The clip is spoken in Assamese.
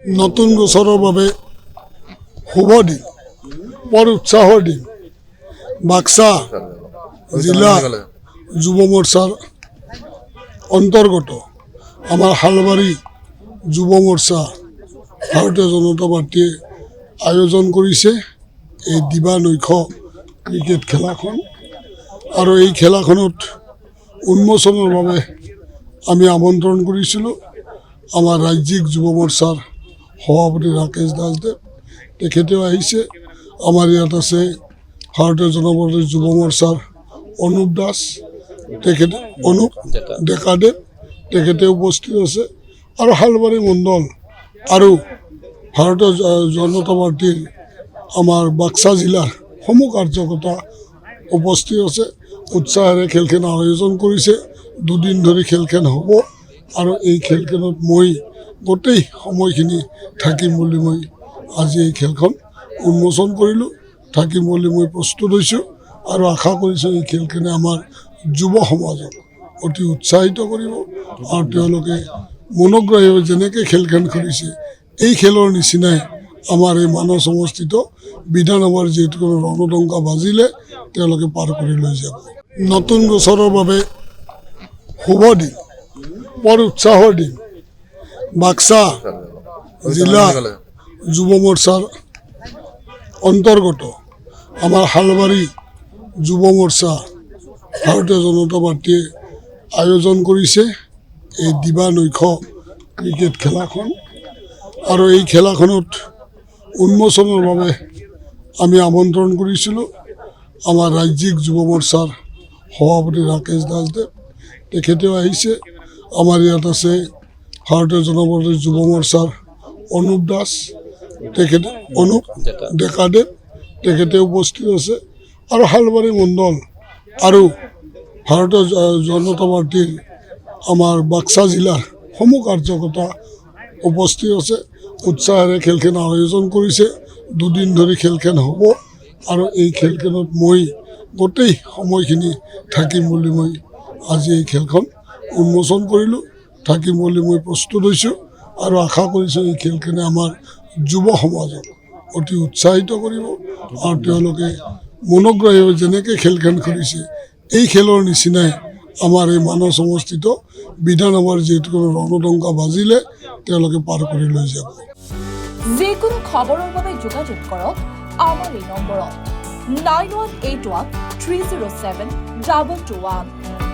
নতুন বছৰৰ বাবে শুভ দিন, বৰ উৎসাহৰ দিন। বাক্সা জিলা যুৱ মৰ্চাৰ অন্তৰ্গত আমাৰ হালবাৰী যুৱ মৰ্চা ভাৰতীয় জনতা পাৰ্টীয়ে আয়োজন কৰিছে এই দিবা-নৈশ ক্ৰিকেট খেলাখন। আৰু এই খেলাখনত উন্মোচনৰ বাবে আমি আমন্ত্ৰণ কৰিছিলোঁ আমাৰ ৰাজ্যিক যুৱ মৰ্চাৰ সভাপতি ৰাকেশ দাসদেৱ, তেখেতেও আহিছে। আমাৰ ইয়াত আছে ভাৰতীয় জনতা পাৰ্টীৰ যুৱ মৰ্চাৰ অনুপ দাস, অনুপ ডেকাদেৱ, তেখেতে উপস্থিত আছে। আৰু হালবাৰী মণ্ডল আৰু ভাৰতীয় জনতা পাৰ্টীৰ আমাৰ বাক্সা জিলাৰ সমূহ কাৰ্যকৰ্তা উপস্থিত আছে। উৎসাহেৰে খেলখন আয়োজন কৰিছে। দুদিন ধৰি খেলখন হ'ব আৰু এই খেলখনত মই গোটেই সময়খিনি থাকিম বুলি মই আজি এই খেলখন উন্মোচন কৰিলোঁ। থাকিম বুলি মই প্ৰস্তুত হৈছোঁ আৰু আশা কৰিছোঁ এই খেলখনে আমাৰ যুৱ সমাজক অতি উৎসাহিত কৰিব আৰু তেওঁলোকে মনোগ্ৰাহীভাৱে যেনেকৈ খেলখন খেলিছে এই খেলৰ নিচিনাই আমাৰ এই মানৱ সমষ্টিত বিধানসভাৰ যিহেতু ৰণদংকা বাজিলে তেওঁলোকে পাৰ কৰি লৈ যাব। নতুন বছৰৰ বাবে শুভ দিন, বৰ উৎসাহৰ দিন। বাক্সা জিলা যুৱ মৰ্চাৰ অন্তৰ্গত আমাৰ হালবাৰী যুৱ মৰ্চা ভাৰতীয় জনতা পাৰ্টীয়ে আয়োজন কৰিছে এই দিবা-নৈশ ক্ৰিকেট খেলাখন। আৰু এই খেলাখনত উন্মোচনৰ বাবে আমি আমন্ত্ৰণ কৰিছিলোঁ আমাৰ ৰাজ্যিক যুৱ মৰ্চাৰ সভাপতি ৰাকেশ দাসদেৱ, তেখেতেও আহিছে। আমাৰ ইয়াত আছে ভাৰতীয় জনতা পাৰ্টীৰ যুৱ মৰ্চাৰ অনুপ দাস, অনুপ ডেকাদেৱ, তেখেতে উপস্থিত আছে। আৰু হালবাৰী মণ্ডল আৰু ভাৰতীয় জনতা পাৰ্টীৰ আমাৰ বাক্সা জিলাৰ সমূহ কাৰ্যকৰ্তা উপস্থিত আছে। উৎসাহেৰে খেলখন আয়োজন কৰিছে। দুদিন ধৰি খেলখন হ'ব আৰু এই খেলখনত মই গোটেই সময়খিনি থাকিম বুলি মই আজি এই খেলখন উন্মোচন কৰিলোঁ। থাকিম বুলি মই প্ৰস্তুত হৈছোঁ আৰু আশা কৰিছোঁ এই খেলখনে আমাৰ যুৱ সমাজক অতি উৎসাহিত কৰিব আৰু তেওঁলোকে মনোগ্ৰাহীভাৱে যেনেকৈ খেলখন খেলিছে এই খেলৰ নিচিনাই আমাৰ এই মানৱ সমষ্টিত বিধানসভাৰ যিহেতু ৰণদংকা বাজিলে তেওঁলোকে পাৰ কৰি লৈ যাব। যিকোনো খবৰৰ বাবে যোগাযোগ কৰক আমাৰ এই নম্বৰত 9181 307 221।